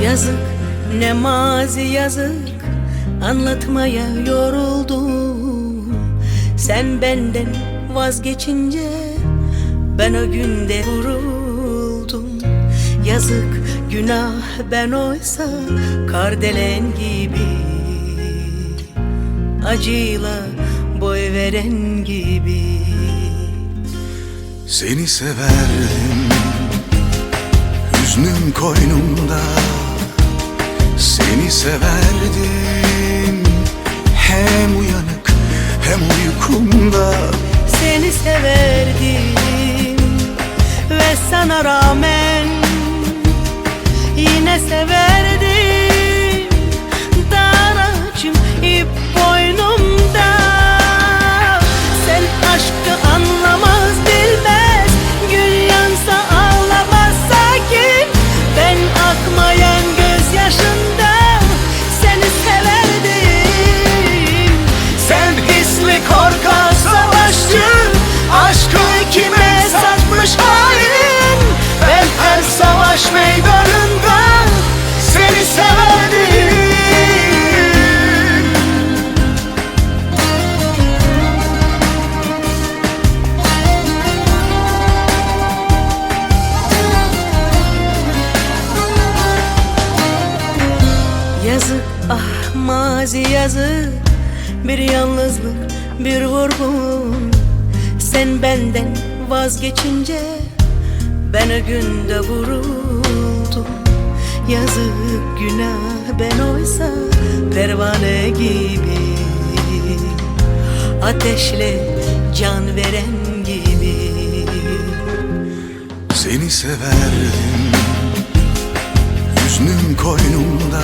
Yazık ne mazi yazık, anlatmaya yoruldum. Sen benden vazgeçince ben o günde vuruldum. Yazık günah ben oysa kardelen gibi, acıyla boy veren gibi. Seni severdim, hüznüm koynumda. Seni severdim, hem uyanık hem uykumda. Seni severdim ve sana rağmen yine severdim. Daracım ip boynumda. Sen aşkı anlamaz bilmez, gün yansa ağlamaz sakin. Ben akmayan gözyaşında seni severdim. Sen hisli korkak savaşçı, aşkı kime satmış hain. Ben her savaş meydanında seni severdim. Yazık ah mazi yazık, bir yalnızlık bir vurgun. Sen benden vazgeçince ben o günde vuruldum. Yazık günah ben oysa pervane gibi, ateşle can veren gibi. Seni severdim, hüznüm koynumda.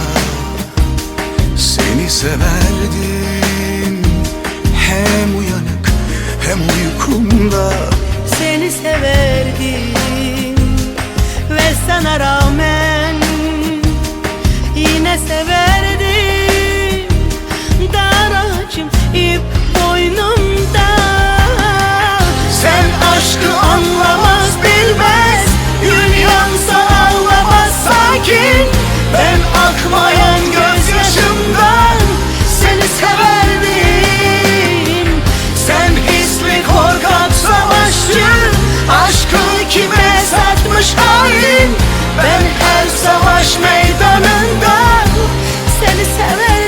Seni severdim, hem uyanık hem uykumda. Seni severdim ve sana rağmen yine severdim. Daracım ip boynumda. Sen aşkı anlamaz bilmez, gün yansa ağlamaz sakin. Ben akmayan gözyaşımdan seni severdim. Sen hisli korkak savaşçı, aşkı kime satmış hain. Ben her savaş meydanında seni severdim.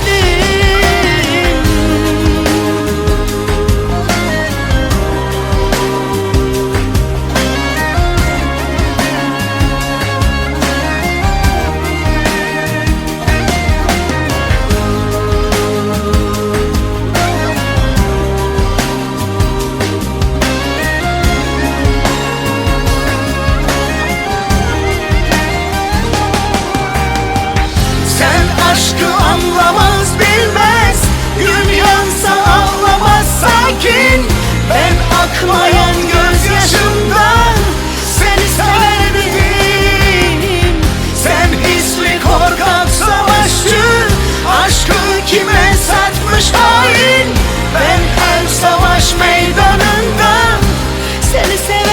Aşkı anlamaz bilmez, gün yansa ağlamaz sakin. Ben akmayan gözyaşımdan seni severdim. Sen hisli korkak savaşçı, aşkı kime satmış hain. Ben her savaş meydanında seni severdim.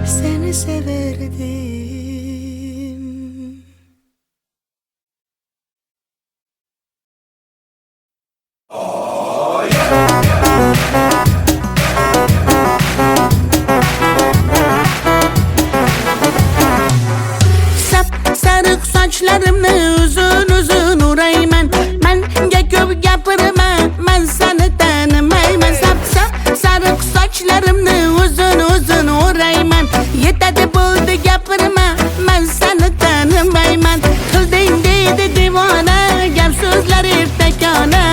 Seni severdim. Sarık saçlarımı uzun uzun urayman. Menge köp gapırma, ben seni tanımayman. Sarık saçlarımı uzun uzun urayman. Yetadi buldu gapırma, ben seni tanımayman. Kıldın deydi divana, gap sözler irtekana.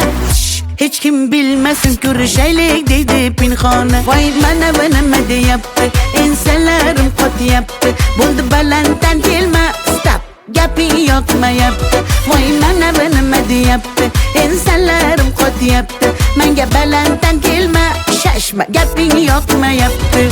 Hiç kim bilmesin görüşeylik dedi pinhane. Vay bana benemedi yaptı, insanlarım kot yaptı. Buldu balantan dilme, stop, yapı yok mu yaptı. Vay bana benemedi yaptı, insanlarım kot yaptı. Menge balantan dilme, şaşma, yapı yok mu yaptı.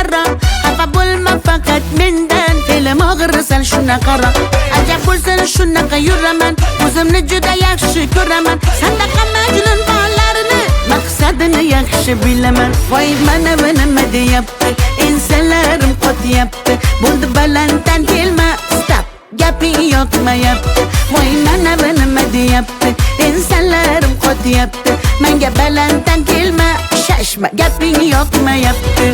qara xafa bo'lma faqat mendan fe'lim og'risan shuna qara ajab bo'lsin shunaqa yuraman o'zimni juda yaxshi ko'raman sandaqa majnun bolalarini maqsadini yaxshi bilaman voy mana bu nima deyapti ensalarim qotyapti bo'ldi balanddan kelma stop gaping yoqmayapti voy mana bu nima deyapti ensalarim qotyapti menga balanddan kelma shashma gaping yoqmayapti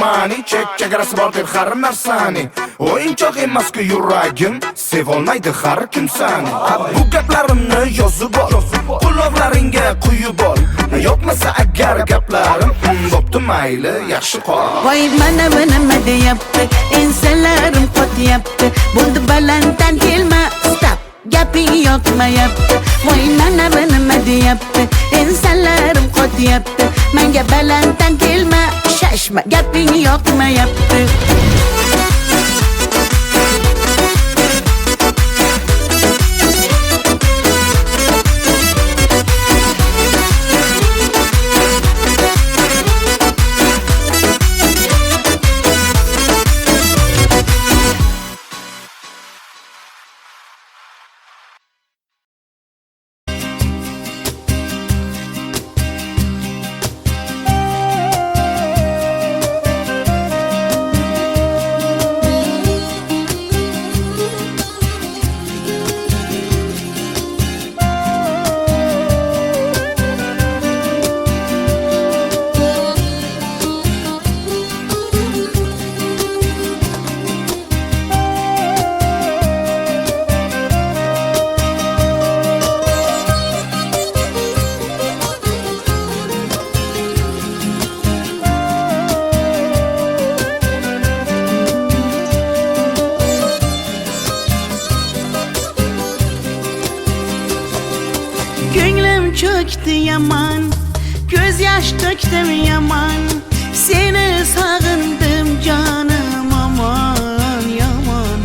mani chegarasi bor deb har narsani o'yinchoq emas-ku yuragim sevolmaydi har kim sani bu gaplarimni yozib ol quloqlaringga quyib ol yoqmasa agar gaplarim bo'pti mayli yaxshi qol voy mana bu nima deyapti ensalarim qotyapti bo'ldi balanddan kelma stop gaping yoqmayapti voy mana bu nima deyapti ensalarim qotyapti menga balanddan kelma shashma gaping yoqmayapti Ko'nglim cho'kdi yaman ko'z yosh to'kdim yaman seni sog'indim jonim aman yomon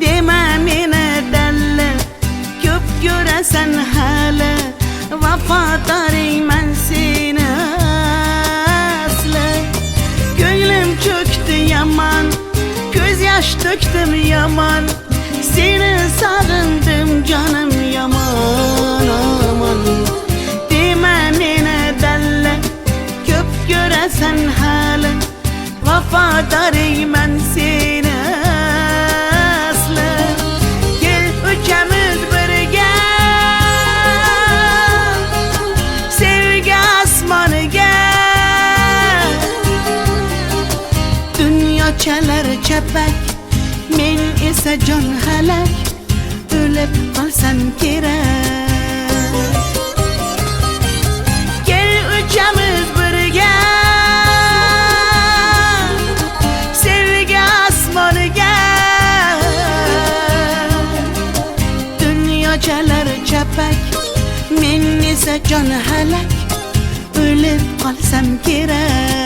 dema meni dalla ko'p ko'rasan hali vafodoringman seni asli ko'nglim cho'kdi yaman ko'z yosh to'kdim yaman seni sog'indim jonim yomon aman dema meni dalla ko'p ko'rasan hali vafodoringman seni asli kel uchamiz birga sevgi osmoniga dunyo chalar chapak men esa jon halak o'lib qolsam kerak kel uchamiz birga sevgi osmoniga dunyo chalar chapak men esa jon halak o'lib qolsam kerak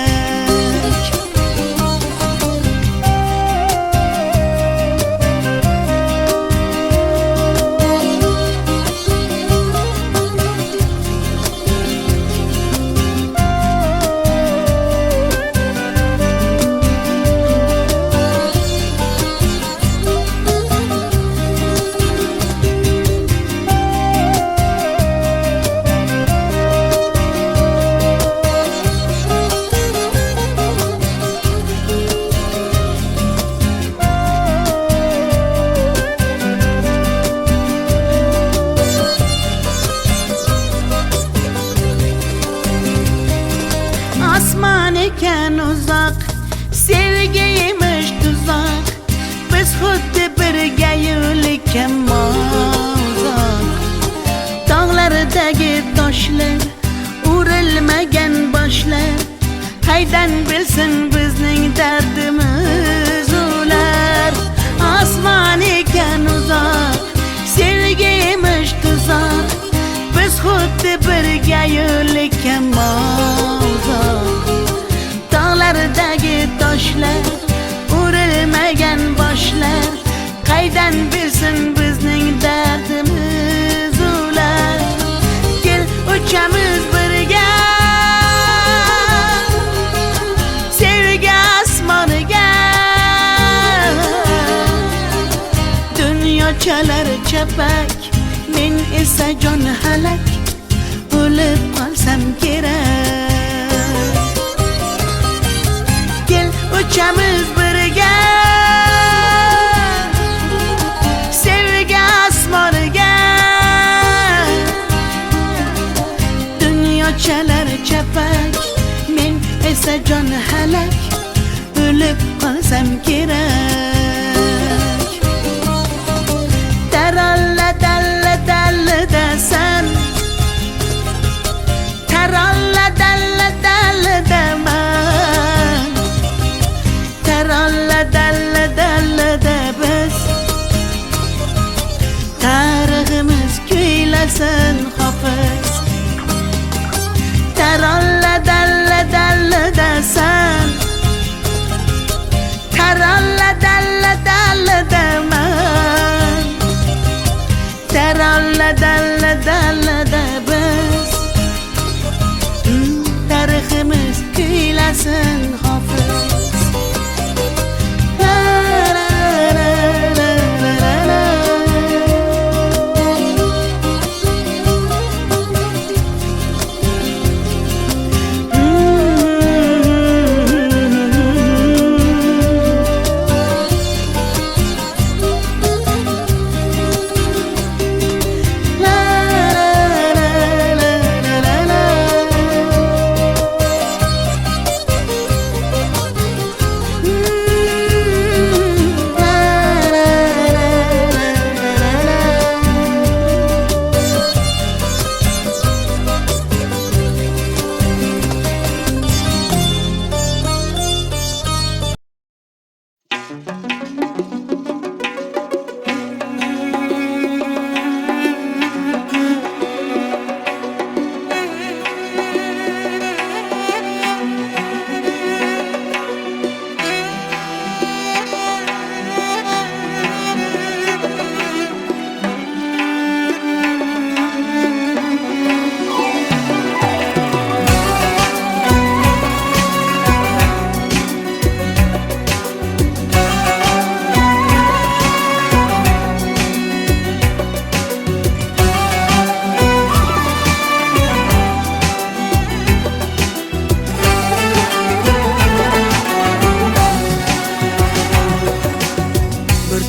osmon ekan uzoq sevgiymish tuzoq biz xuddi birga yo'likka mozoq tog'lardagi toshlar urilmagan boshlar qaydan bilsin bizning dardimiz ular osmon ekan uzoq sevgiymish tuzoq biz xuddi birga yo'likka mozoq chalar chapak men esa jon halak o'lib qolsam kerak kel uchamiz birga sevgi osmoniga dunyo chalar chapak men esa jon halak o'lib qolsam kerak taralla dalla dalla dasan taralla dalla dalla daman taralla dalla dalla da biz tariximiz kuylasin hofiz taralla dalla dalla dasan taralla dalla dalla daman taralla dalla dalla da biz tariximiz kuylasin hofiz la la la la la la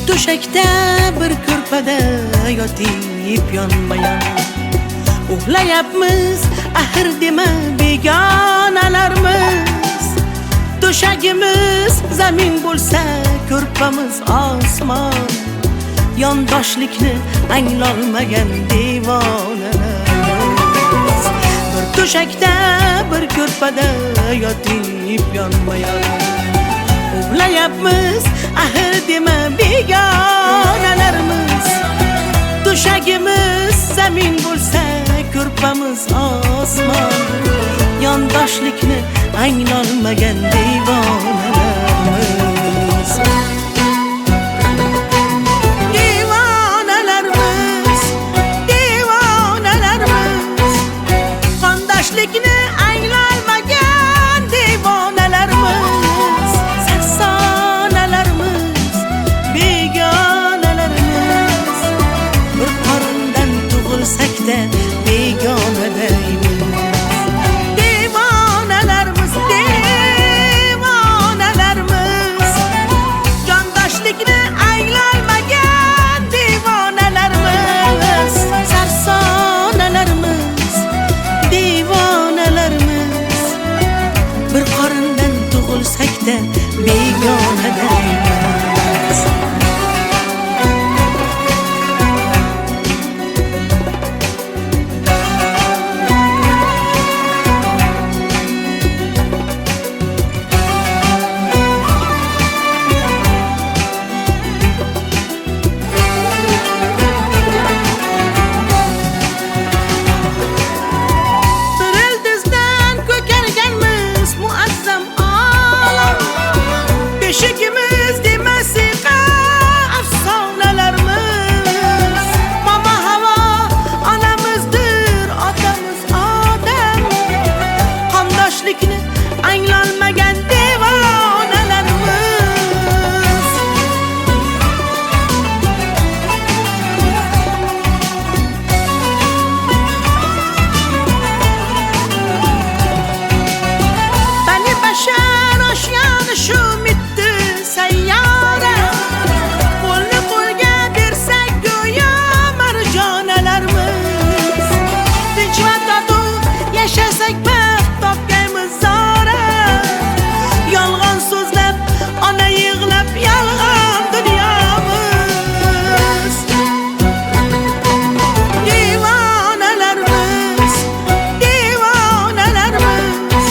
to'shakda bir ko'rpada yotib yonma-yon uxlayapmiz axir dema begonalarmiz to'shagimiz zamin bo'lsa ko'rpamiz osmon yondoshlikni anglolmagan devonalarmiz bir to'shakda bir ko'rpada yotib yonma-yon uxlayapmiz axir dema begonalarmiz to'shagimiz zamin bo'lsa ko'rpamiz osmon yondoshlikni anglolmagan devonalarmiz devonalarmiz devonalarmiz qondoshlikni anglolmagan devonalarmiz sarsonalarmiz begonalarimiz bir qorindan tug'ilsak-da begonadaymiz devonalarmiz devonalarmiz jondoshlikni anglolmagan devonalarimiz sarsonalarimiz devonalarimiz bir qorindan tug'ilsak-da begonadaymiz Şekimi Yashar oshgan shu mitti sayyora Qo'lni qo'lga bersak go'yo marjonalarimiz Tinch va totuv yashasak baxt topgaymiz zora Yolg'on so'zlab ona yig'lab yolg'on dunyomiz Devonalarimiz devonalarimiz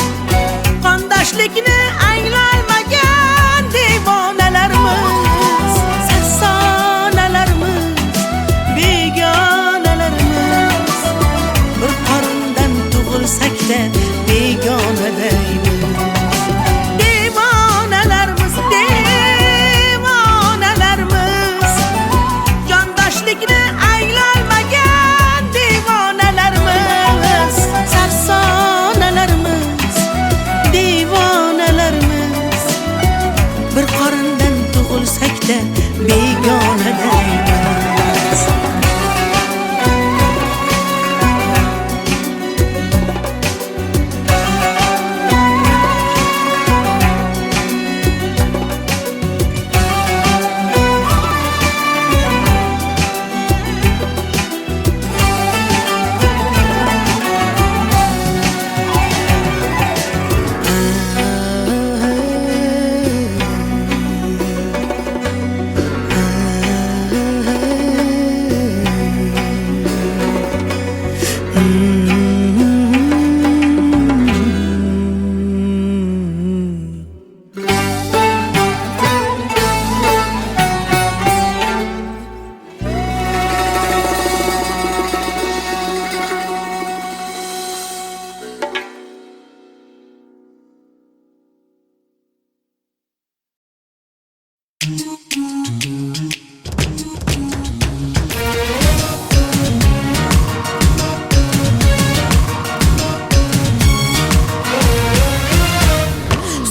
Qondoshlikni anglolmagan devonalarimiz Sarsonalarimiz begonalarimiz Bir qorindan tug'ilsak-da begonadaymiz Devonalarimiz devonalarimiz Jondoshlikni anglolmagan devonalarimiz Sarsonalarimiz devonalarimiz Bir qorindan tug'ilsak-da begonadaymiz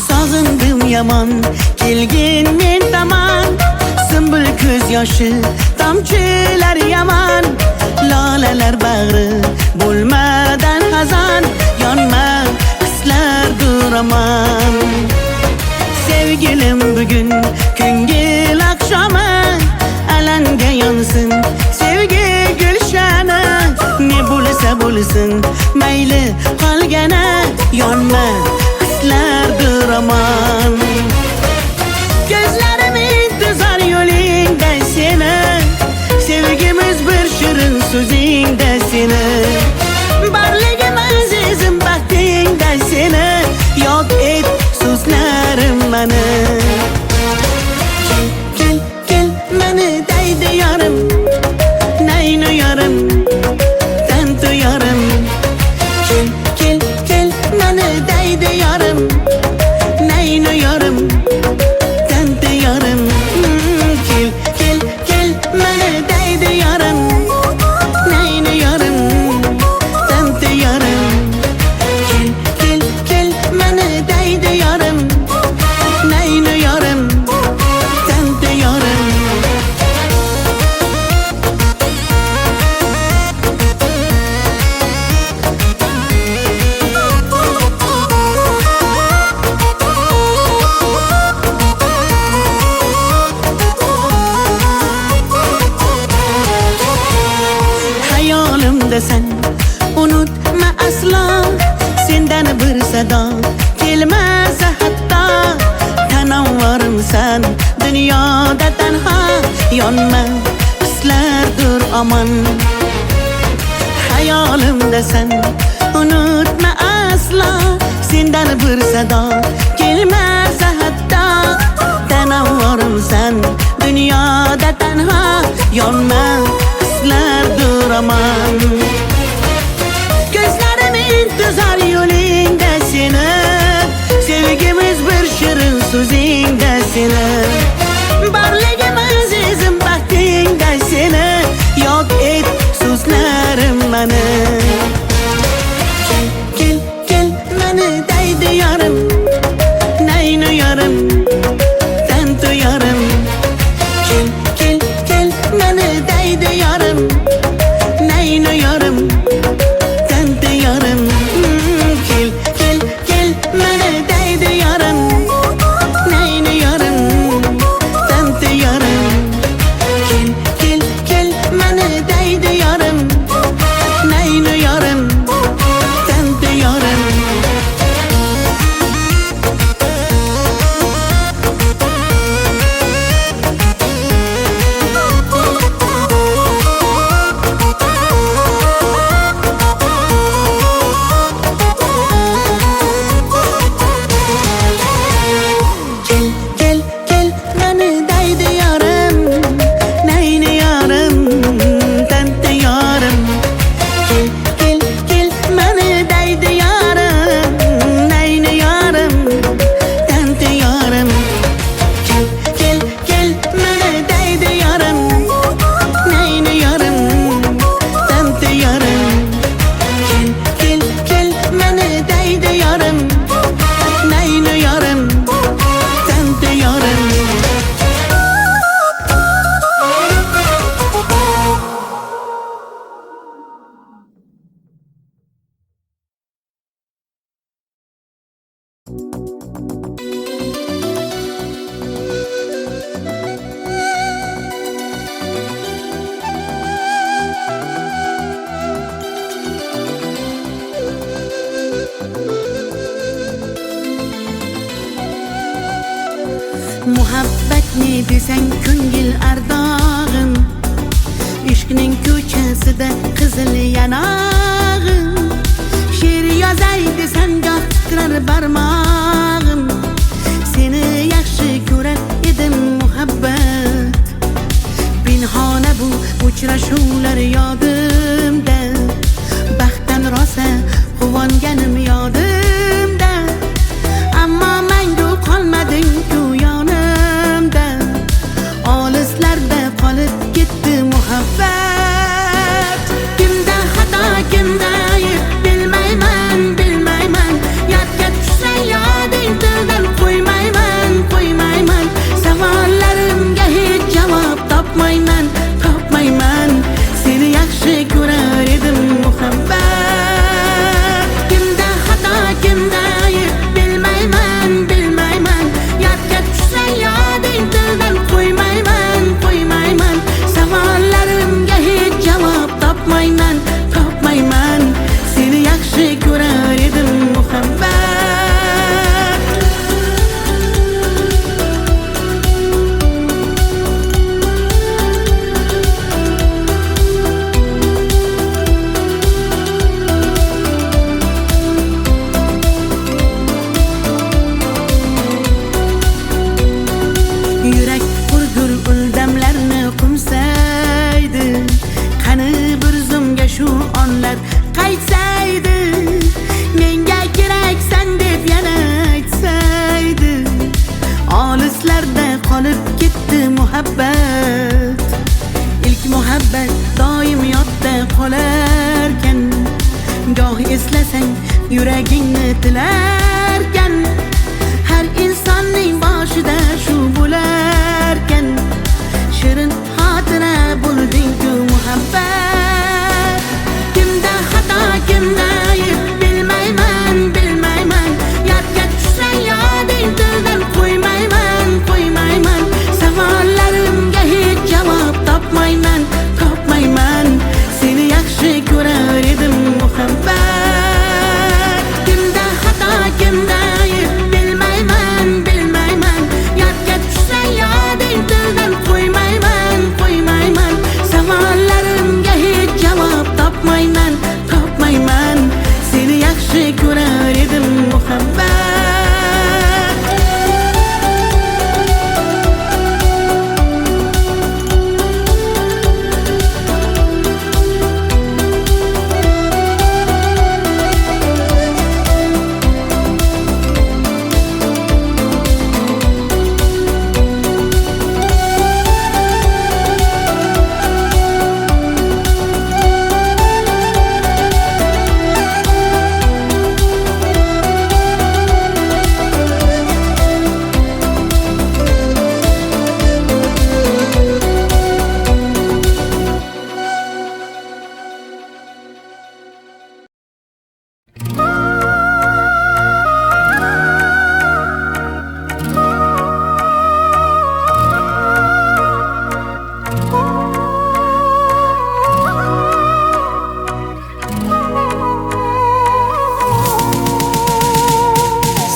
Sog'indim yomon kelgin men tomon Sumbul ko'z yoshi tomchilar yomon Lolalar bag'ri bo'lmadan xazon Yonma hislar duraman Sevgilim bugun ko'ngil oqshomi Alanga yonsin sevgi gulshani Ne bo'lsa bo'lsin mayli qolgani Yonma hislar duraman Gözlerim intizor yo'lingda seni Sevgimiz bir shirin so'zingda seni Barligim azizim baxtingda seni Yok et so'zlarim mani Kel, kel, mani deydi yorim Naynu yorim, tantu yorim Kel, kel, kel, mani deydi yorim Naynu yorim, tantu yorim Kel, kel, kel, mani deydi yorim Naynu yorim, tantu yorim Kel, kel, kel, mani deydi yorim Naynu yorim, tantu yorim Hayolimda sen unutma aslo Sendan bir sado kelmasa hatto Tanavvarimsan dunyoda tanho Yonma hislardir omon Hayolimda sen unutma aslo Sendan bir sado kelmasa hatto Tanavvarimsan dunyoda tanho Yonma hislardir omon Gözlerim intizor yo'lingda seni Sevgimiz bir shirin so'zingda seni Barligim azizim baxtingda seni Yok et so'zlarim mani Kel, kel, kel, mani deydi yorim Naynu yorim, tantu yorim Kel, kel, kel, mani deydi yorim Naynu yorim, tantu yorim Kel, kel, kel, mani deydi yorim Muhabbat ne desang ko'ngil ardog'im, ishqning ko'chasida qizil yanog'im. She'r yozay desam goh titrar barmog'im, seni yaxshi ko'rar edim muhabbat. Pinhona bu uchrashuvlar yodimda, baxtdan rosa quvonganim yodimda. Ammo mangu qolmading-ku yonimda, olislarda qolib ketdi muhabbat. Kimda xato, kimda ayb bilmayman, bilmayman. Yodga tushsa yoding tildan qo'ymayman, qo'ymayman. Savollarimga hech javob topmayman, topmayman. Seni yaxshi ko'rar edim muhabbat. Kimda xato, kimda ayb bilmayman, bilmayman. Yodga tushsa yoding tildan qo'ymayman, qo'ymayman. Savollarimga hech javob topmayman, topmayman. Seni yaxshi ko'rar edim muhabbat. Yurak hurgur uldamlarni qumsaydi, qani bir zumga shu onlar qaytsaydi. Menga keraksan deb yana aytsaydi, olislarda qolib ketdi muhabbat. İlk muhabbat doim yodda qolarkan, goh eslasang yuragingni tilarkan. Har insonning boshida shu bo'larkan, shirin xotira bo'lding-ku muhabbat. Kimda xato, kimda ayb bilmayman, bilmayman. Yodga tushsa yoding tildan qo'ymayman, qo'ymayman. Savollarimga hech javob topmayman, topmayman. Seni yaxshi ko'rar edim muhabbat. Kimda xato, kimda ayb bilmayman, bilmayman. Yodga tushsa yoding tildan qo'ymayman, qo'ymayman. Savollarimga hech javob topmayman, topmayman. Seni yaxshi ko'rar edim muhabbat.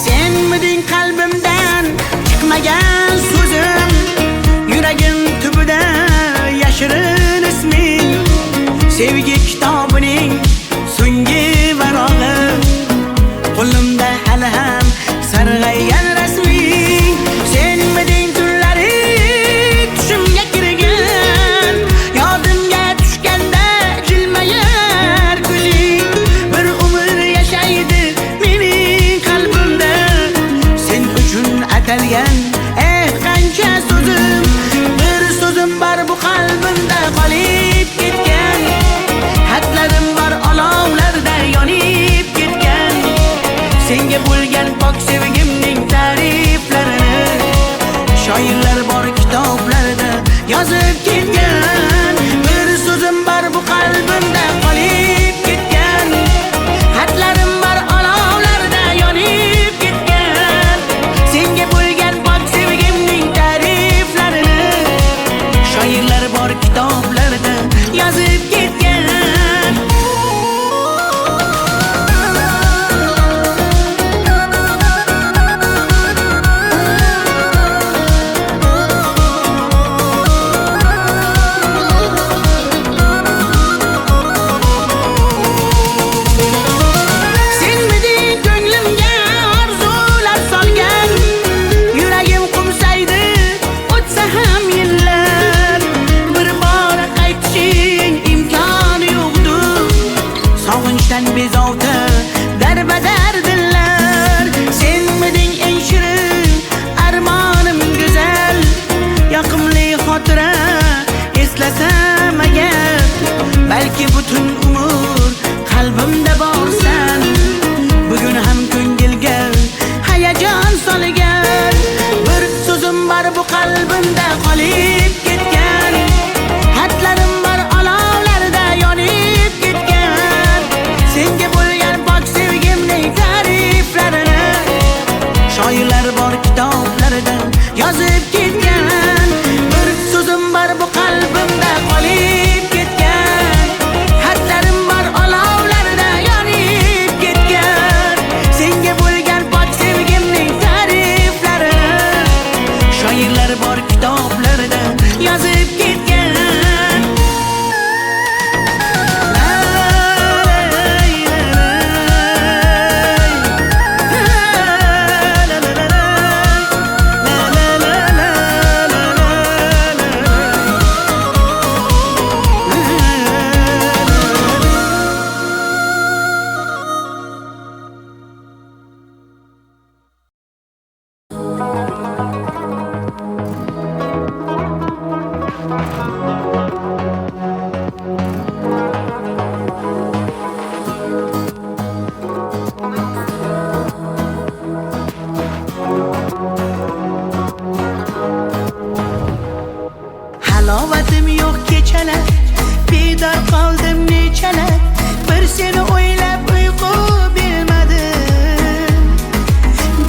Senmiding qalbimdan chiqmagan so'zim, yuragim tubida yashirin isming. Sevgi kitobining so'nggi varog'i, qo'limda hali ham sarg'aygan rasming. Senmiding tunlari tushimga kirgan, yodimga tushganda jilmayar ko'zing. Bir umr yashaydi mening qalbimda, sen uchun atalgan qancha so'zim. Bir so'zim bor bu qalbimda qolib ketgan, xatlarim bor olovlarda yonib ketgan. Senga bo'lgan pok sevgimning ta'riflarini shoirlar bor kitoblarda yozib ketgan. Bir so'zim bor bu qalbimda qolib ketgan, xatlarim bor olovlarda yonib ketgan. Senga bo'lgan pok qolgan. Bir so'zim bor bu qalbimda qolib ketgan. Xatlarim bor olovlarda yonib ketgan. Senga bo'lgan pok sevgimning ta'riflarini shoirlar bor kitoblarda yozib ketgan. Bir so'zim bor bu qalbimda qolib ketgan. Xatlarim bor olovlarda yonib ketgan. Senga bo'lgan pok sevgimning ta'riflarini shoirlar bor kitoblarda yozib ketgan. Halovatim yo'q kechalar, bedor qoldim nechalar. Bir seni o'ylab uyqu bilmadim.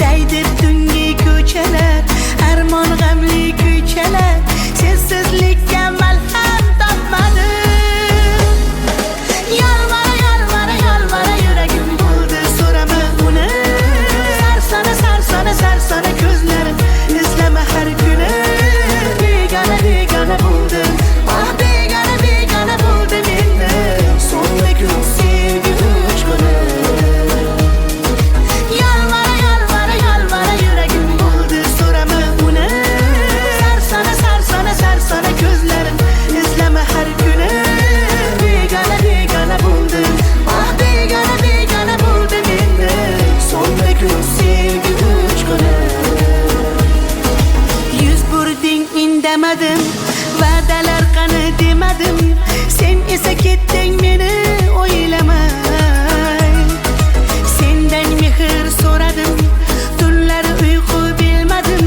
Daydi tungi ko'chalar, armon g'amli ko'chalar. Sensizlikka malham topmadim. Yolvora, yolvora, yolvora yuragim bo'ldi, so'rama uni. Sarsona, sarsona, sarsona ko'zlarim, izlama har kuni. Begona, begona bo'ldim, ah begona, begona bo'ldim endi. So'nggi kun sevgi uchquni. Yolvora, yolvora, yolvora yuragim bo'ldi, so'rama uni. Sarsona, sarsona, sarsona ko'zlarim, izlama har kuni. Begona, begona bo'ldim, ah begona, begona bo'ldim endi. So'nggi kun sevgi uchquni. Yuz burding indamadim, va'dalar qani demadim. Sen esa ketding meni o'ylamay. Sendan mehr so'radim, tunlari uyqu bilmadim.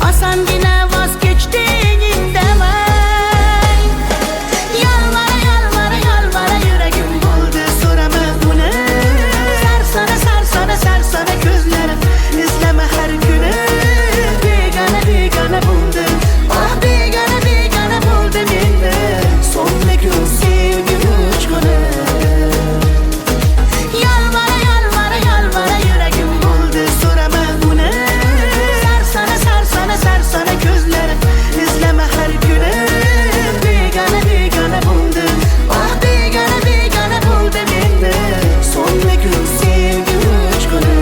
Osongina voz kechding indamay. Yolvora, yolvora, yolvora yuragim bo'ldi, so'rama uni. Sarsona, sarsona, sarsona ko'zlarim, izlama har kuni. Begona, begona bo'ldim, ah begona, begona bo'ldim endi. So'nggi kun sevgi uchquni. Yolvora, yolvora, yolvora yuragim bo'ldi, so'rama uni. Sarsona, sarsona, sarsona ko'zlarim, izlama har kuni. Begona, begona bo'ldim, ah begona, begona bo'ldim endi. So'nggi kun sevgi uchquni.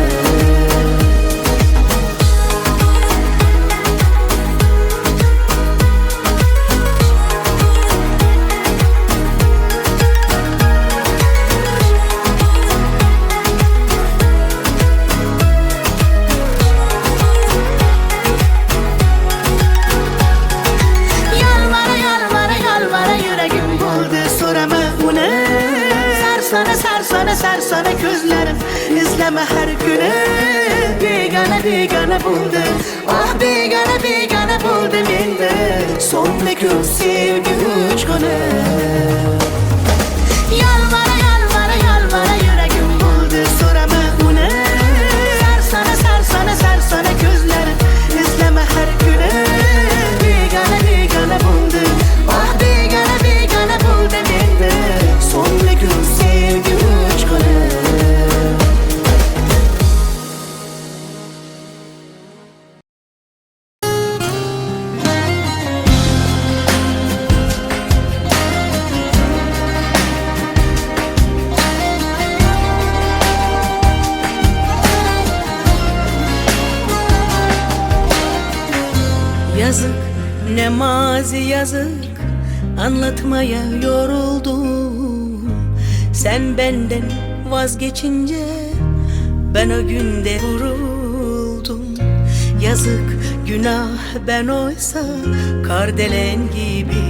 Yolvora, yolvora, yolvora yuragim bo'ldi, so'rama uni. Sarsona, sarsona, sarsona ko'zlarim, izlama har kuni. Begona, begona bo'ldim, ah begona, begona bo'ldim endi. So'nggi kun sevgi uchquni. Yolvora, yolvora, yolvora yuragim bo'ldi, so'rama uni. Sarsona, sarsona, sarsona ko'zlarim, izlama har kuni. Begona, begona bo'ldim, ah begona, begona bo'ldim endi. So'nggi kun sevgi uchquni. Yazık, ne mazi yazık, anlatmaya yoruldum. Sen benden vazgeçince ben o günde vuruldum. Yazık, günah, ben oysa kardelen gibi,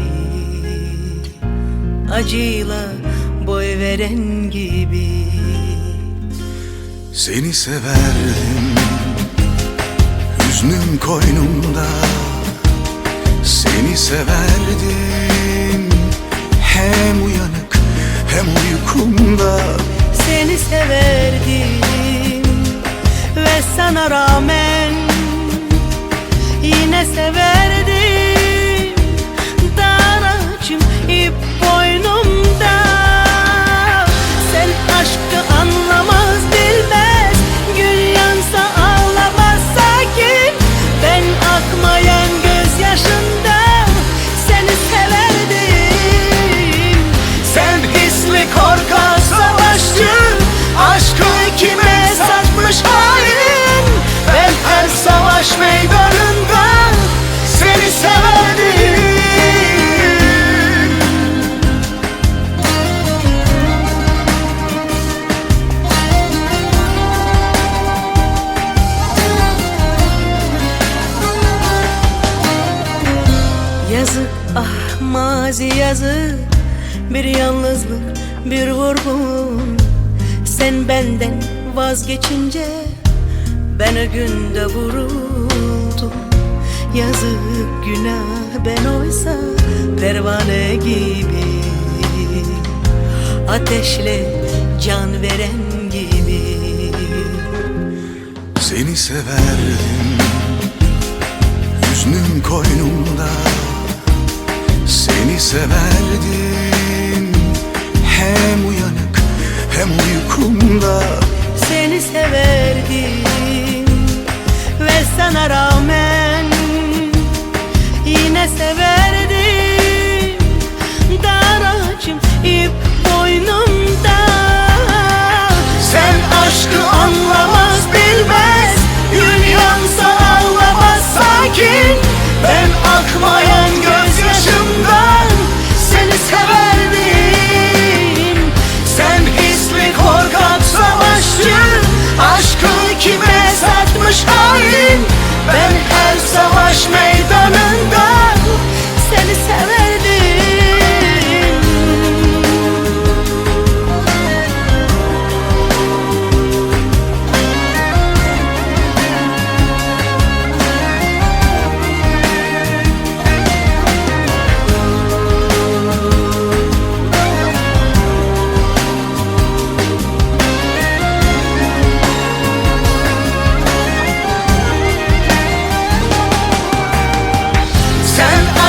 acıyla boy veren gibi. Seni severdim, Hüznüm koynumda seni severdim. Hem uyanık hem uykumda Seni severdim ve sana rağmen yine severdim. Dar ağacım ip boynumda. Sen aşkı anlamaz bilmez, gül yansa ağlamaz sakin. Ben akmayan gözyaşında seni severdim. Sen hisli korkak savaşçı, aşkı kime satmış hain. Ben her savaş meydanında seni severdim. Yazık ah mazi yazık, bir yalnızlık bir vurgun. Sen benden vazgeçince ben o günde vuruldum. Yazık günah, ben oysa pervane gibi, ateşle can veren gibi. seni severdim. Hüznüm koynumda seni severdim. Hem uyanık hem uykumda Seni severdim ve sana rağmen yine severdim. Dar ağacım ip boynumda. Sen aşkı anlamaz bilmez, gül yansa ağlamaz sakin. Ben akmayan gözyaşımdan seni severdim. Sen hisli korkak savaşçı, aşkı kime satmış hain. Ben her savaş meydanında seni severdim.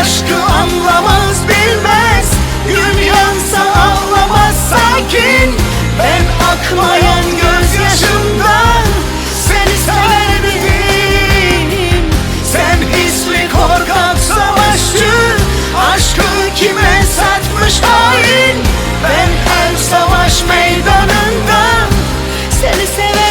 Aşkı anlamaz bilmez, gün yansa ağlamaz sakin. Ben akmayan gözyaşımdan seni severdim. Sen hisli korkak savaşçı, aşkı kime satmış hain. Ben her savaş meydanında seni severdim.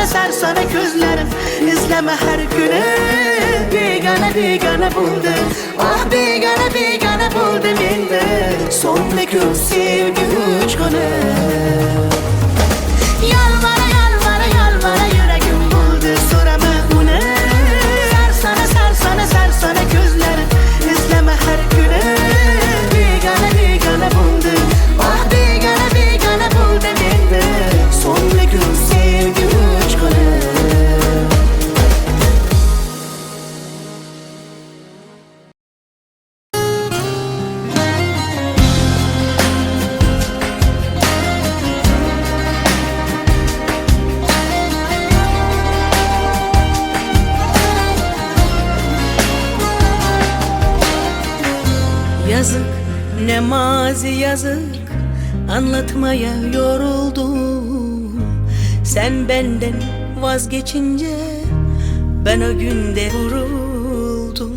sarsana gözlerim İzleme her günü Begane begane buldum Ah begane begane buldum endi Son bir gün sevgi uçkunu Yalvara yalvara yalvara yüreğim buldu sorama bunu Sarsana sarsana gözlerim İzleme her günü Begane begane buldum Ah begane begane buldum endi Son bir gün sevgi uçkunu Yazık ne mazi yazık Anlatmaya yoruldum Sen benden vazgeçince Ben o günde vuruldum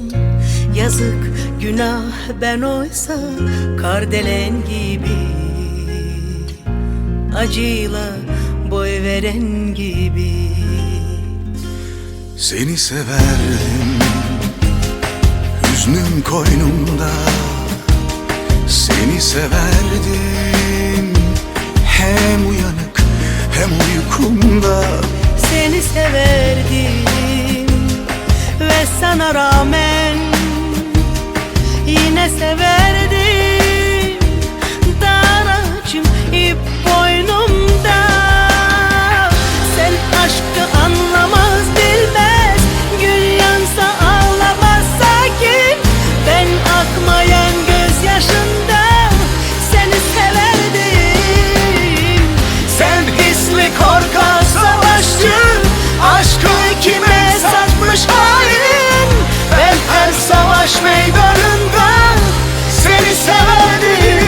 Yazık günah ben oysa Kardelen gibi Acıyla boy veren gibi Seni severdim Hüznüm koynumda Seni severdim Hem uyanık hem uykumda Seni severdim Ve sana rağmen Yine severdim Dar ağacım ip boynumda Sen aşkı anlamaz bilmez Gül yansa ağlamaz sakin Ben akmayan gözyaşında Seni severdim Sen hisli korkak savaşçı Aşkı kime satmış hain Ben her savaş meydanında Seni severdim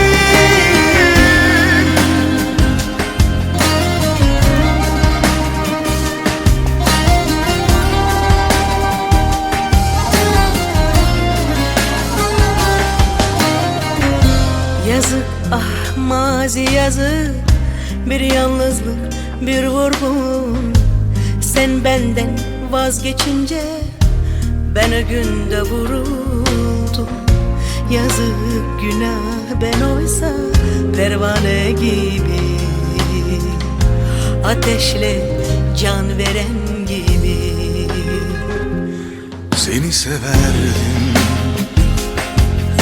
Yazık ah mazi yazık Bir yalnızlık bir vurgun Sen benden vazgeçince Ben o günde vuruldum Yazık günah ben oysa Pervane gibi Ateşle can veren gibi Seni severdim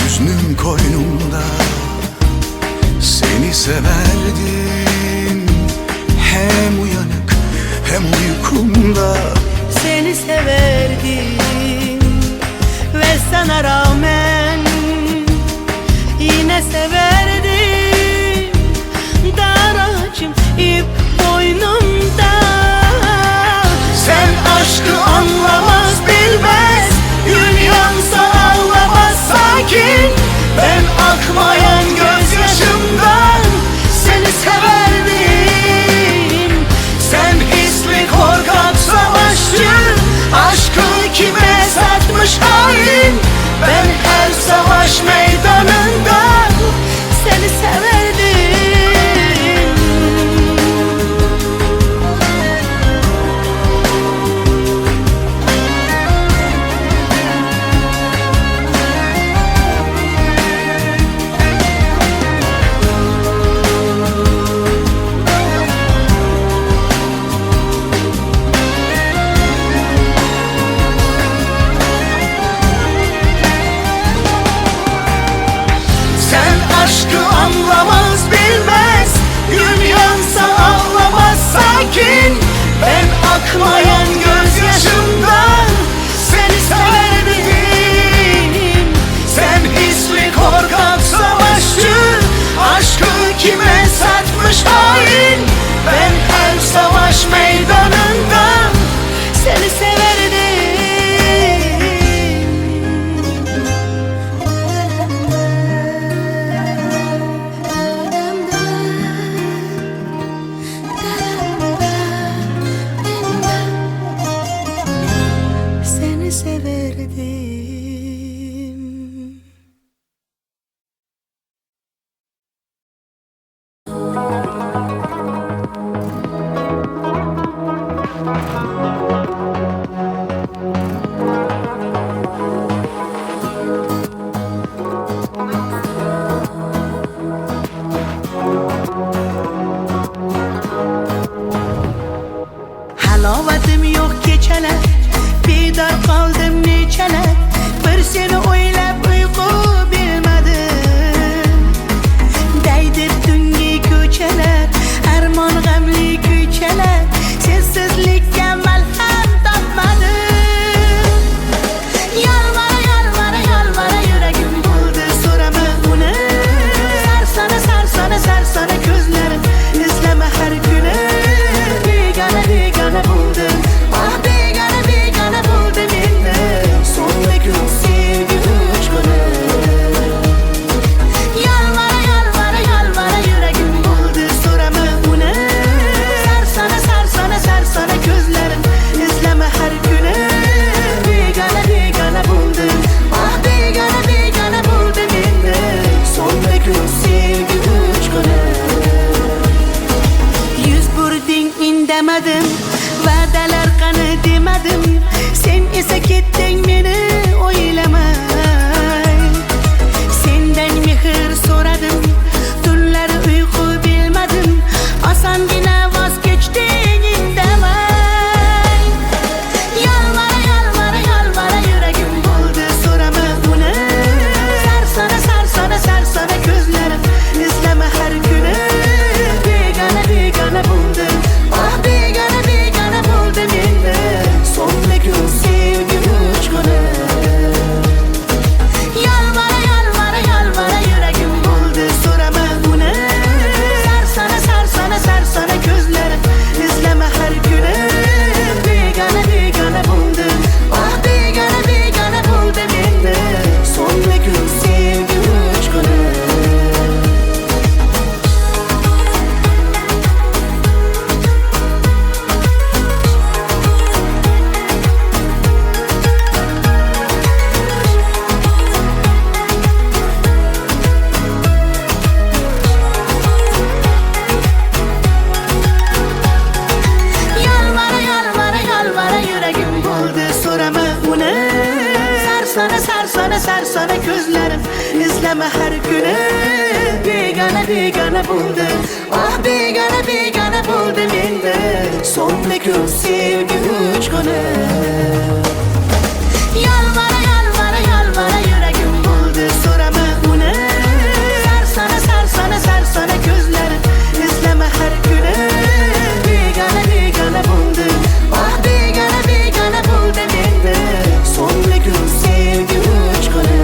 Hüznüm koynumda Seni severdim Hem uyanık hem uykumda Seni severdim Ve sana rağmen Yine severdim Dar ağacım ip boynumda Sen aşkı anlamaz bilmez Gül yansa ağlamaz sakin Ben akmayan gözyaşımdan Seni severdim Sen hisli korkak savaşçı Aşkı kime satmış hain Ben her savaş meydanında Baxtim yo'q kechalar, bedor qoldim nechalar. Bir seni o'ylab uyqu bilmadim. Daydi tungi ko'chalar, armon g'amli ko'chalar. Sensizlikka malham topmadim. Yolvora, yolvora, yolvora yuragim bo'ldi, so'rama uni. Sarsona, sarsona, sarsona ko'zlarim, izlama har kuni. Begona, begona bo'ldim, ah begona, begona bo'ldim endi. So'nggi kun sevgi uchquni. Yolvora, yolvora, yolvora yuragim bo'ldi, so'rama uni. Sarsona, sarsona, sarsona ko'zlarim, izlama har kuni. Begona, begona bo'ldim, ah begona, begona bo'ldim endi. So'nggi kun sevgi uchquni. Yuz burding indamadim, va'dalar qani demadim. Sen esa ketding meni o'ylamay. Sendan mehr so'radim, tunlari uyqu bilmadim. Osongina voz kechding indamay. Yolvora, yolvora, yolvora yuragim bo'ldi, so'rama uni. Sarsona, sarsona, sarsona ko'zlarim, izlama har kuni. Begona, begona bo'ldim, ah begona, begona bo'ldim endi. So'nggi kun sevgi uchquni. Yolvora, yolvora, yolvora yuragim bo'ldi, so'rama uni. Sarsona, sarsona, sarsona ko'zlarim, izlama har kuni. Begona, begona bo'ldim, ah begona, begona bo'ldim endi. So'nggi kun sevgi uchquni. Yolvora, yolvora, yolvora yuragim bo'ldi, so'rama uni. Sarsona, sarsona, sarsona ko'zlarim, izlama har kuni. Begona, begona bo'ldim, ah begona, begona bo'ldim endi. So'nggi kun sevgi uchquni. Yolvora, yolvora, yolvora yuragim bo'ldi, so'rama uni. Sarsona, sarsona, sarsona ko'zlarim, izlama har kuni. Begona, begona bo'ldim, ah begona, begona bo'ldim endi. So'nggi kun sevgi uchquni.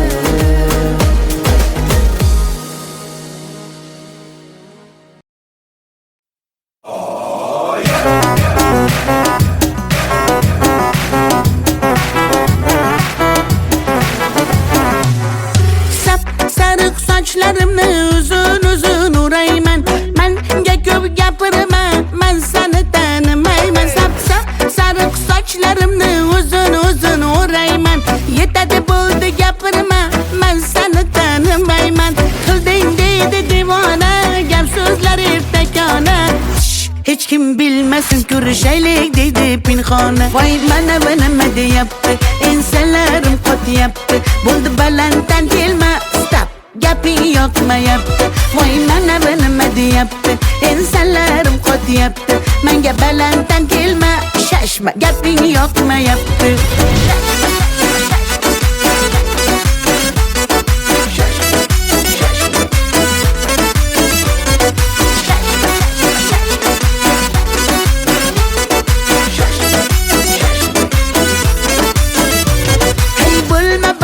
Sap sariq sochlarimni uzun uzun o'rayman. Menga ko'p gapirma, men seni tanimayman. Sap sariq sochlarimni uzun uzun o'rayman. Yetadi bo'ldi gapirma, men seni tanimayman. Qilding deydi devona, gap so'zlar ertakona. Hech kim bilmasin, ko'rishaylik deydi pinhona. Voy mana bu nima deyapti, ensalarim qotyapti. Bo'ldi balanddan kelma, stop, gaping yoqmayapti. Voy mana bu nima deyapti, ensalarim qotyapti. Menga balanddan kelma, shashma, gaping yoqmayapti.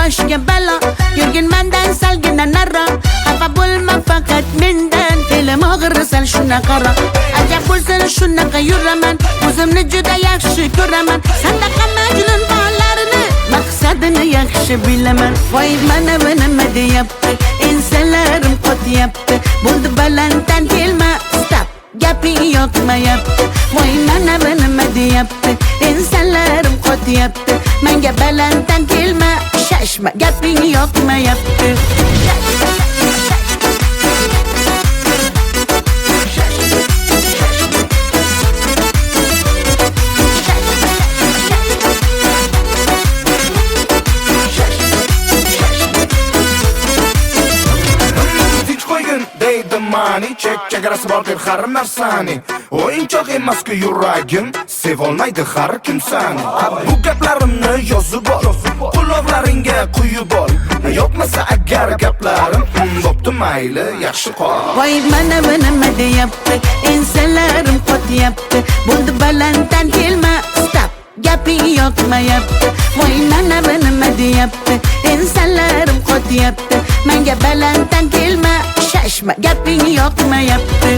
Boshga balo, yurgin mendan salgina naro. Xafa bo'lma faqat mendan, fe'lim og'ir sal shunaqaro. Ajab bo'lsin shunaqa yuraman, o'zimni juda yaxshi ko'raman. Sandaqa majnun bolarini, maqsadini yaxshi bilaman. Voy mana bu nima deyapti, ensalarim qotyapti. Bo'ldi balanddan kelma, stop, gaping yoqmayapti. Voy mana bu nima deyapti, ensalarim qotyapti. Menga balanddan kelma, shashma, gaping yoqmayapti. Tinch qo'ygin deydi mani, chegarasi bor deb har narsani o'yinchoq emas-ku yuragim sevolmaydi har kim sani bu gaplarimni yozib ol quloqlaringga quyib ol yo'qmasa agar gaplarim bo'pti mayli yaxshi qol Voy mana bu nima deyapti ensalarim qotyapti bo'ldi balanddan kelma stop gaping yoqmayapti Voy mana bu nima deyapti ensalarim qotyapti menga balanddan kelma shashma gaping yoqmayapti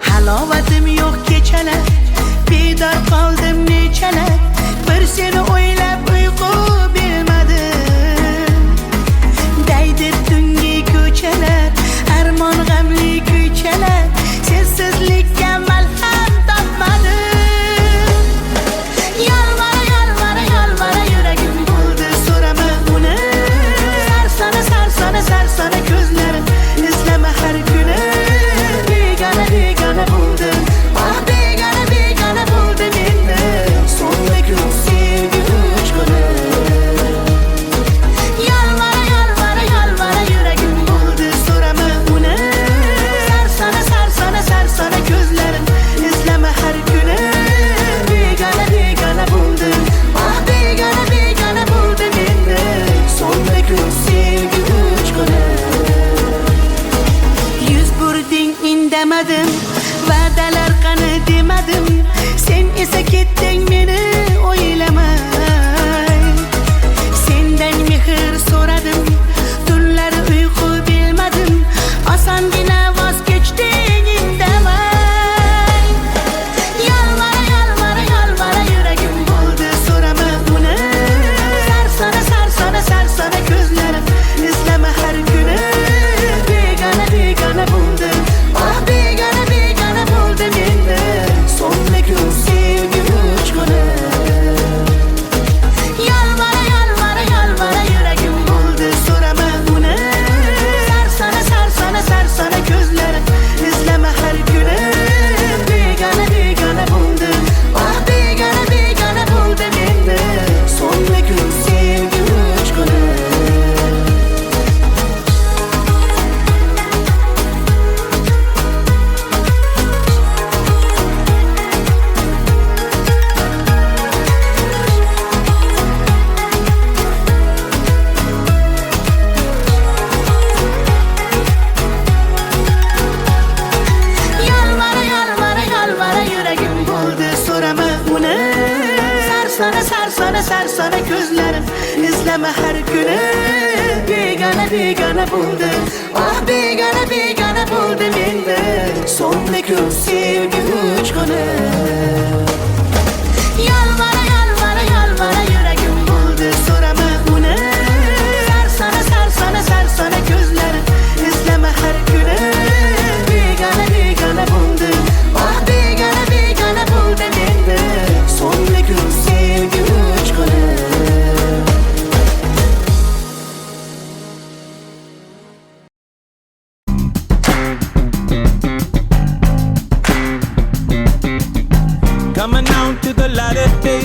Halovatim yo'q kechalar bedor qoldim nechalar bir seni o'ylab uyqu bilmadim daydi tungi ko'chalar armon g'amli ko'chalar sensizlikka malham topmadim yolvora yuragim bo'ldi so'rama uni sarsona ko'zlarim izlama har kuni begona bo'ldim begona bo'ldim endi so'nggi kun sevgi uchquni yolvora yuragim bo'ldi so'rama uni sarsona ko'zlarim izlama har kuni begona bo'ldim begona bo'ldim endi so'nggi kun sevgi uchquni yuz burding indamadim va'dalar qani demadim sen esa ketding meni o'ylamay sendan mehr so'radim tunlari uyqu bilmadim osongina voz kechding indamay yolvora yuragim bo'ldi so'rama uni sarsona ko'zlarim izlama har kuni begona bo'ldim begona bo'ldim endi so'nggi kun sevgi uchquni yolvora yuragim bo'ldi so'rama uni sarsona ko'zlarim izlama har kuni begona bo'ldim begona bo'ldim endi so'nggi kun sevgi uchquni yolvora yuragim bo'ldi so'rama uni sarsona ko'zlarim izlama har kuni begona bo'ldim begona bo'ldim endi so'nggi kun sevgi uchquni yolvora yuragim bo'ldi so'rama uni sarsona ko'zlarim izlama har kuni begona bo'ldim begona bo'ldim endi so'nggi kun sevgi uchquni Coming out to the light of day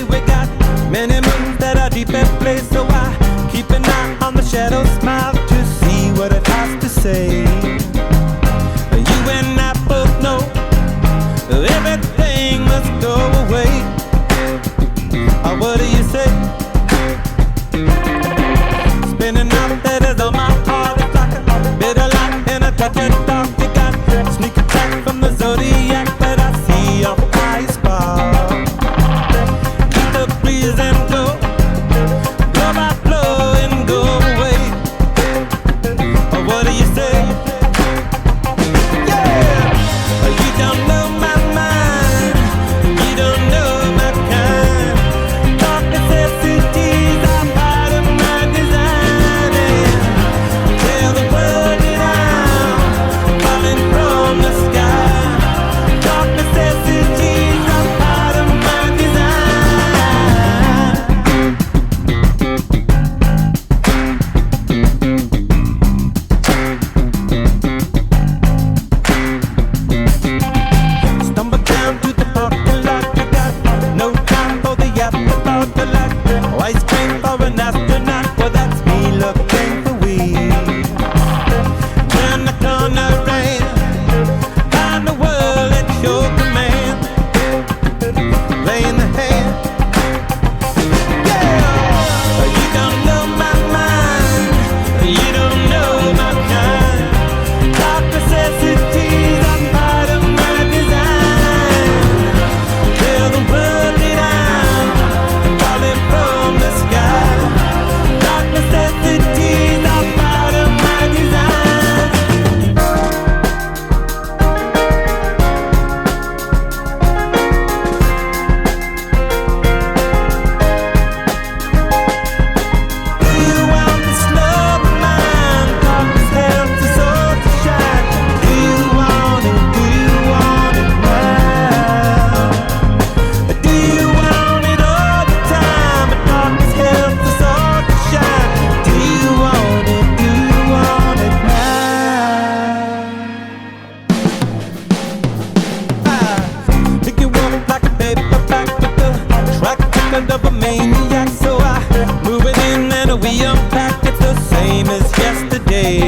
way.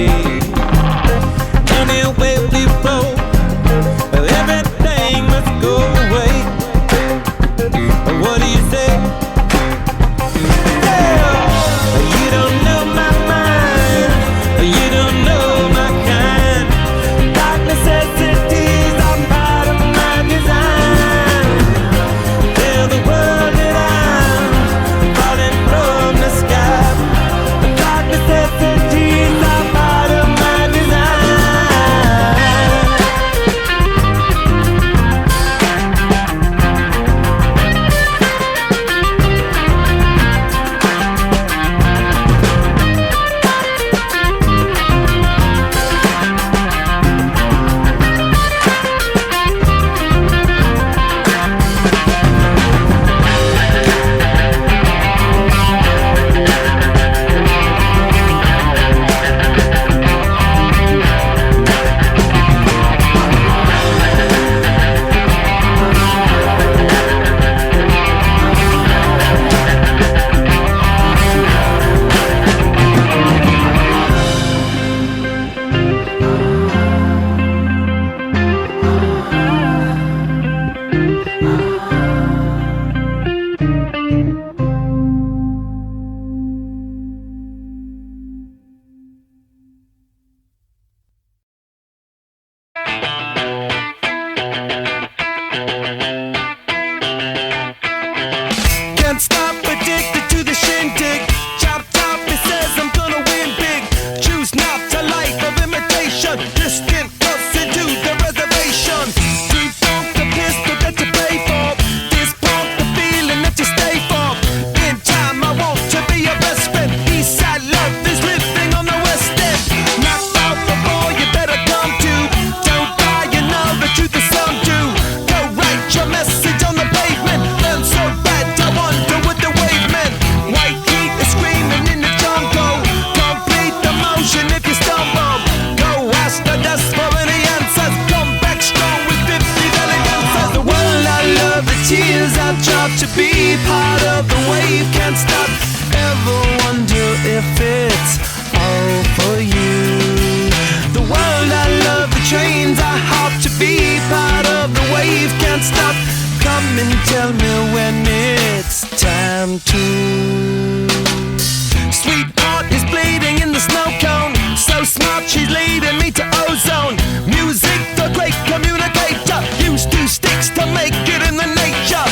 Anyway we roll, everything must go away. What do you say? You don't know my mind, you don't know my kind. Dark necessities are part of my design. Tell the world that I'm falling from the sky. Dark necessities are part of my design. Can't stop, addicted to the shindig. Chop top, it says I'm gonna win big. Choose not a life of imitation. Distant cuts into the reservation. Defunct the pistol that you pay for. Dispunk the feeling that you stay for. In time, I want to be your best friend. Eastside love is living on the west end. Knocked out before you better come to. Don't die, you know the truth is some do. Go write your message on the pavement. Learn so bad, I wonder what the wave meant. White heat is screaming in the jungle. Complete the motion if you stumble. Go ask the dust for any answers. Come back strong with 50 valid answers. The world I love, the tears I've dropped. To be part of the wave can't stop. Ever wonder if it's all for you? The world I love, the trains I hop. To be part of the wave can't stop. Come and tell me when it's time to. Sweetheart is bleeding in the snow cone. So smart, she's leading me to ozone. Music, the great communicator. Use two sticks to make it in the nature.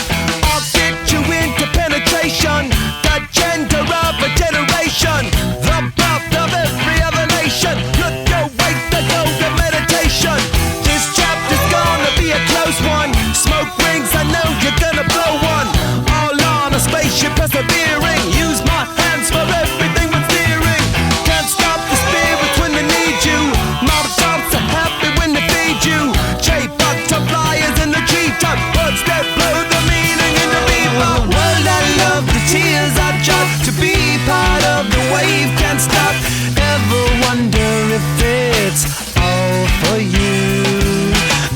I'll get you into penetration. The gender of a generation. The birth of every other nation. Look your way to go to meditation. This chapter's gonna be a close one. Smoke rings, I know you're gonna blow one. All on a spaceship persevering. Use my hands for everything but steering. Can't stop the spirits when they need you. Mob tops are happy when they feed you. J-butterflies in the G-top. Words that blow the meaning in the bebop. World I love, the tears I drop. To be part of the wave can't stop. Ever wonder if it's all for you?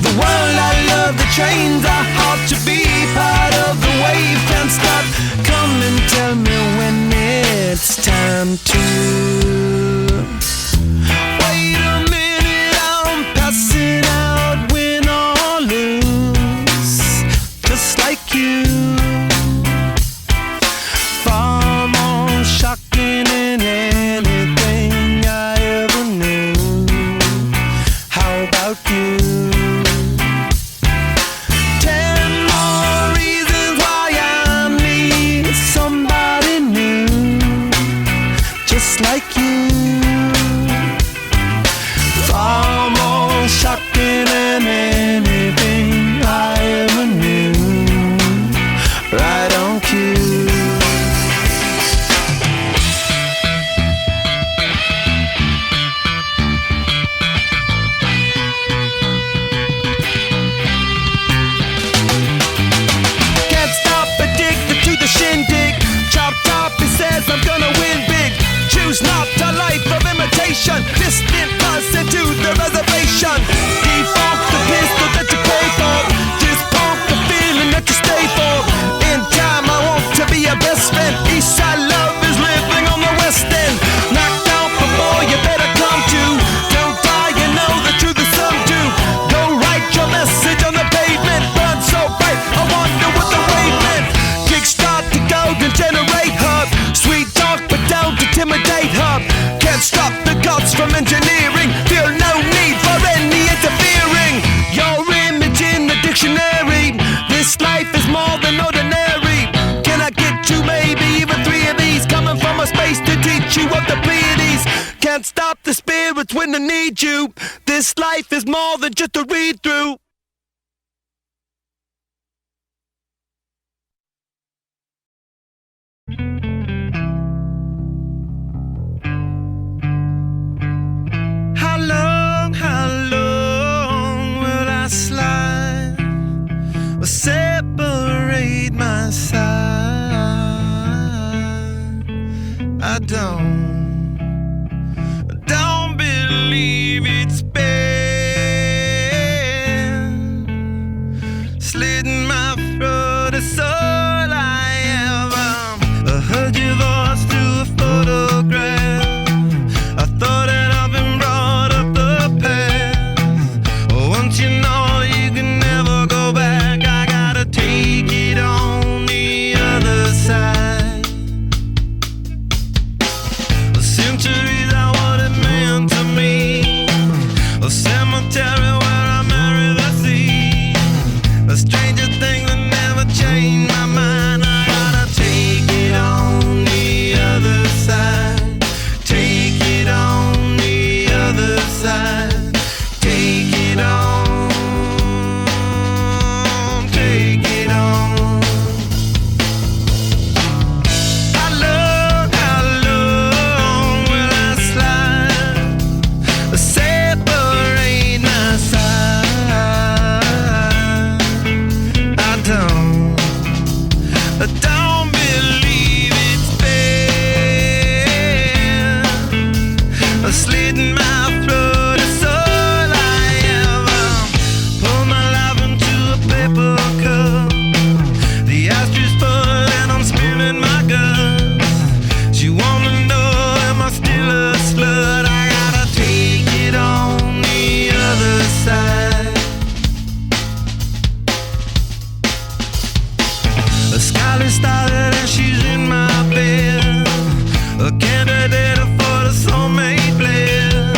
The world I love, the trains I hop. To be part of the wave can't stop. Come and tell me when it's time to. Wait a minute, I'm passing out, win or lose, just like you. Far more shocking than anything I ever knew. How about you? 10 more reasons why I need somebody new, just like you. Far more shocking than anything I ever knew. Right on cue. Can't stop, addicted to the shindig. Chop top, he says I'm gonna win big. Choose not a life of imitation. Distant us into the reservation. Defunct the pistol that you pay for. Dispunk the feeling that you stay for. In time, I want to be your best friend. Eastside love is living on the west end. Knocked out before you better come from engineering. Feel no need for any interfering. Your image in the dictionary. This life is more than ordinary. Can I get you maybe even 3 of these? Coming from a space to teach you of the Pleiades. Can't stop the spirits when they need you. This life is more than just a read through. How long will I slide or separate my side? I don't believe it's been slitting my throat. It's all I ever. I heard your voice through a photograph. I thought that I've been brought up the past. Once you know you can never go back, I gotta take it on the other side. Centuries are what it meant to me. A cemetery where I marry the sea. A stranger thing that never changed my mind. I gotta take it on the other side. Take it on the other side. Take it on. Take it on. How long will I slide? Separate my side. I don't believe it's been slitting my throat. It's all I ever. Pour my life into a paper cup. The ashtray full and I'm spilling my guts. She wanna know, am I still a slut? I gotta take it on the other side. A scarlet started and she's in my bed. A candidate for the soulmate blend.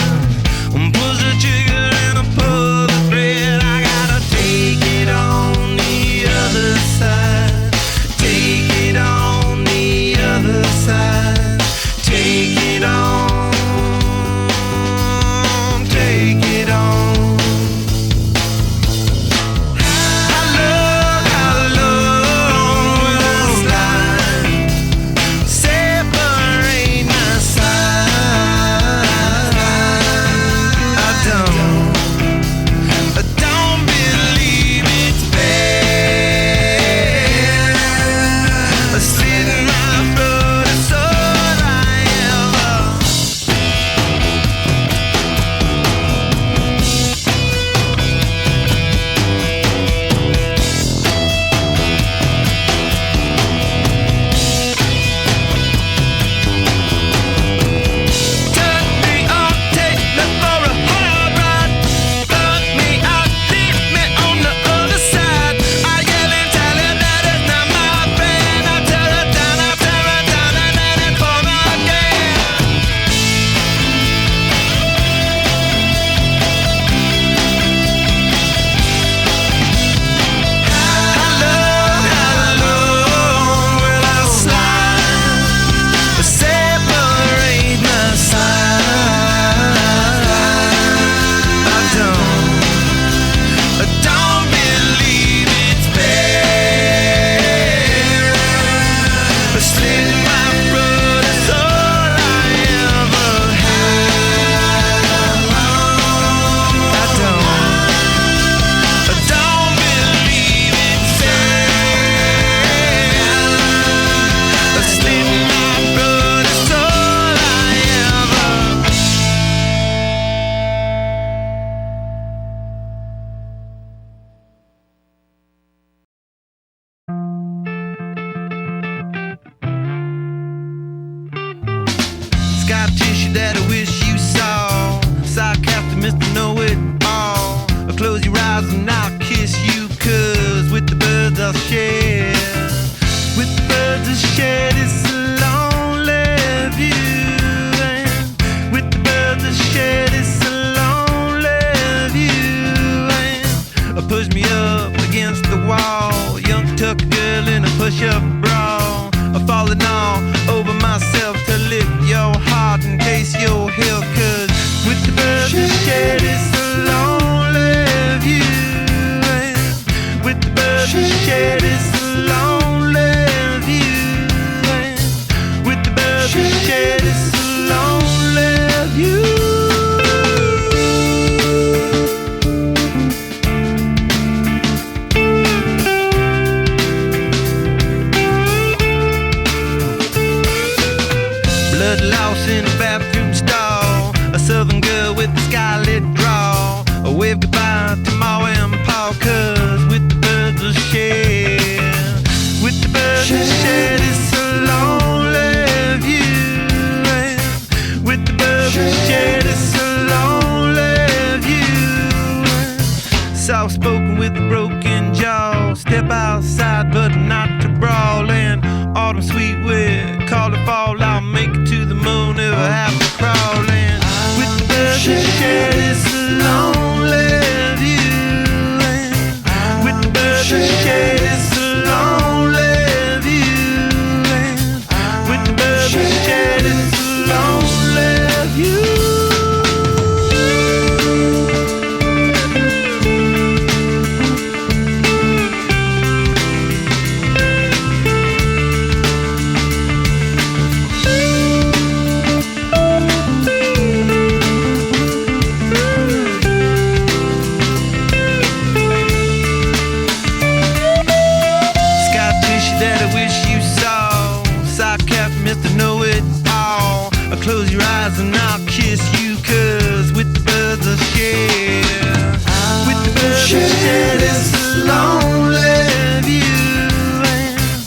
push me up against the wall. Young tuck girl in a push-up bra. I'm falling all over myself to lift your heart and taste your hill. Cause with the birds that shed it's a lonely view. And with the birds that shed it's a lonely view. And with the birds that shed it's a lonely view. In a bathroom stall, a southern girl with a scarlet draw. I wave goodbye to Ma and Pa, cause with the birds will share. With the birds will share, it's a lonely view. And with the birds will share, it's a lonely view. Soft spoken with a broken jaw. Step outside but not to brawl. And autumn sweet wind, call it fall. I'll make it to the moon if I have to crawl in. With the birds that shed it's a lonely view. And with the birds that shed it's a lonely view. And with the birds that shed it's a lonely view. Close your eyes and I'll kiss you, cause with the birds I'll share. With the birds I'll share, it's a lonely view.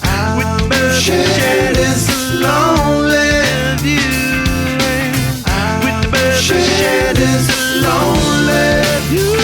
And with the birds I'll share, it's a lonely view. And with the birds I'll share, it's a lonely view.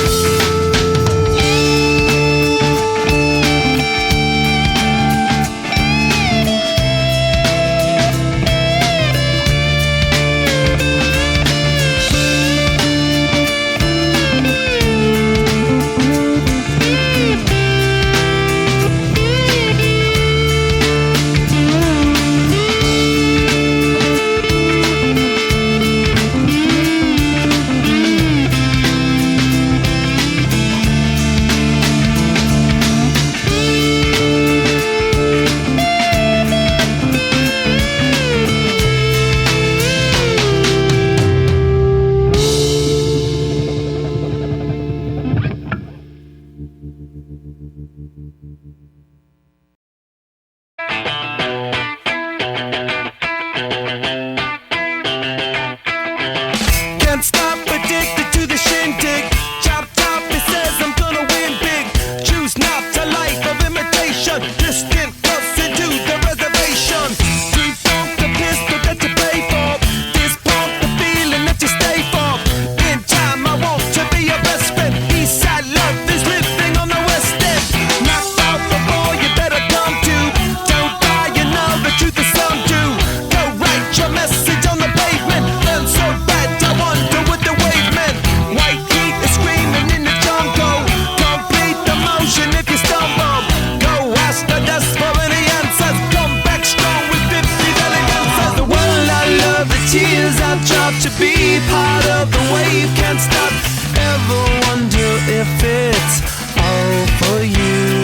to be part of the wave. Can't stop, ever wonder if it's all for you.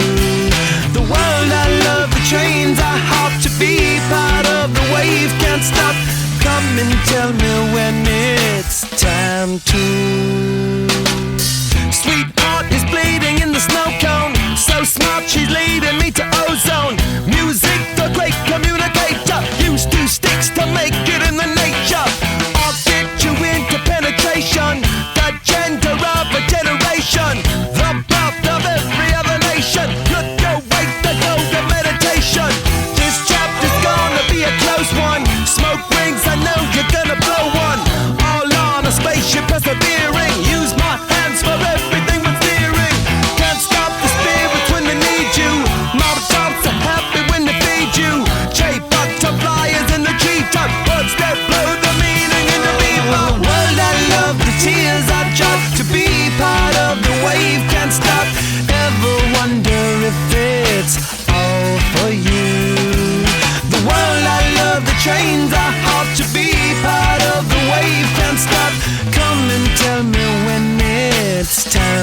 The world I love, the trains I hop to be part of the wave. Can't stop, come and tell me when it's time to. Sweetheart is bleeding in the snow cone. So smart, she's leading me to ozone. Music, the great communicator. Use two sticks to make it in the nature. I'll get you into penetration. The gender of a generation. The birth of every other nation. Look your way to go to meditation. This chapter's gonna be a close one. Smoke rings, I know you're gonna blow one. All on a spaceship persevering. Use my hands for everything but steering. Can't stop the spirits when they need you. Mountaintops are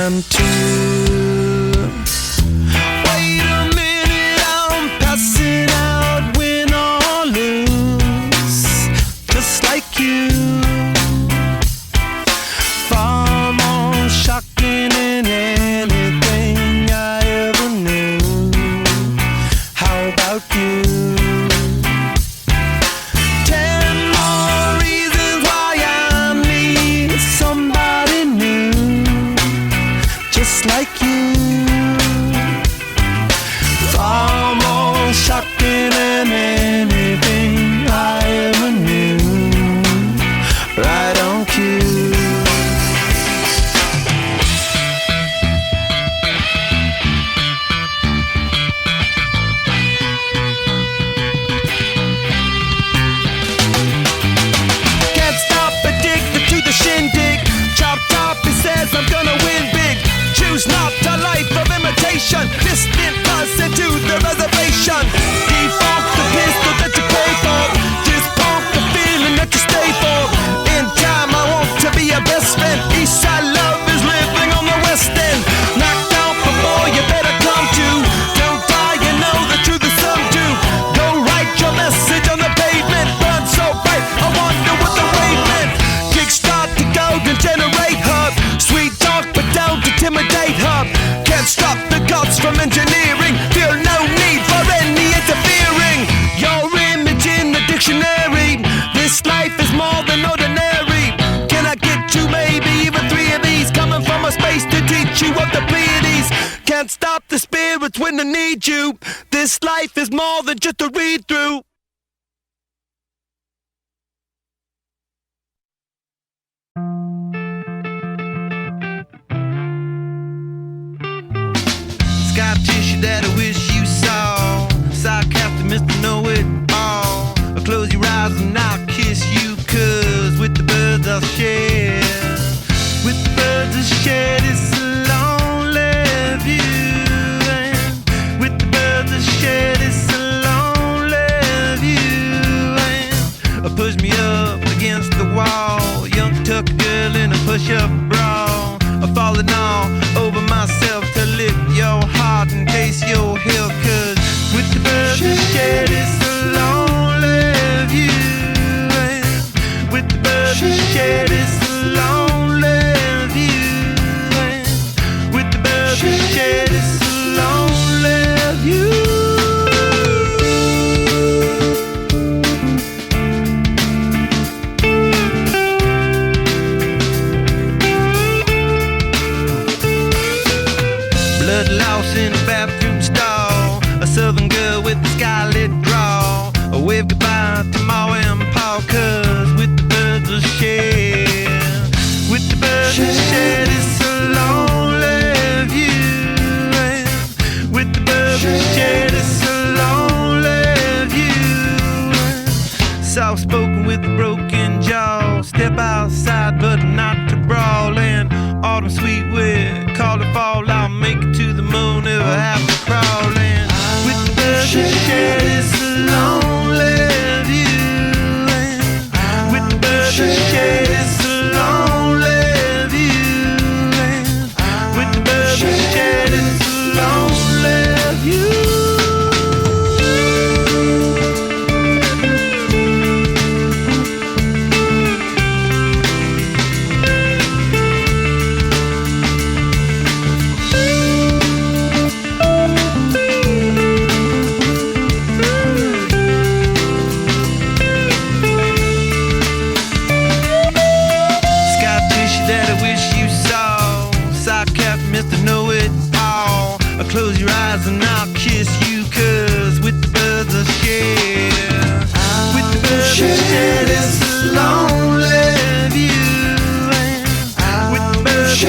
time too. Wait a minute, I'm passing out, win or lose, just like you. Far more shocking than anything I ever knew. How about you? 10 more reasons why I need somebody new, just like you. Far more shocking than anything I ever knew. Right on cue. Can't stop, addicted to the shindig. Chop top, he says I'm gonna win big. Choose not a life of imitation. Distant person to the reservation. Default the pistol that you pay for. Just pump the feeling that you stay for. In time I want to be your best friend. Eastside love is living on the west end. Knocked out before you better come to. Don't die, you know the truth is some do. Go write your message on the pavement. Burn so bright, I wonder what the wave meant. Kickstart the golden generate hub. Sweet talk but don't intimidate hub. Can't stop the gods from engineering. Feel no need for any interfering. Your image in the dictionary. This life is more than ordinary. Can I get you maybe even 3 of these? Coming from a space to teach you of the Pleiades. Can't stop the spirits when they need you. This life is more than just a read through. Sky tissue that I wish you saw. Sarcastic Mr. Know-It-All. I'll close your eyes and I'll kiss you, 'cause with the birds I'll share. With the birds I'll share this lonely view. And with the birds I'll share this lonely view. And push me up against the wall. Young tuck girl in a push-up bra. I'm falling all over myself to lift your heart in case you're here. 'Cause with the birds I share this lonely view. And with the birds I share this lonely view. And with the birds I share this lonely view. Blood loss in a bathroom stall. A southern girl with a scarlet draw. A wave goodbye to Ma and Pa, 'cause with the birds I share. With the birds I share this lonely view. And with the birds I share this lonely view. Soft spoken with a broken jaw. Step outside but not to brawl. And autumn sweet with call it fall. I'll make it to the moon if I have to crawl in. With the birds I share this lonely view. And with the birds I share this lonely view. And with the birds I share this lonely view. Mr. Know-It-All. I'll close your eyes and I'll kiss you, 'cause with the birds I share. With the birds I share this lonely view. And with the birds I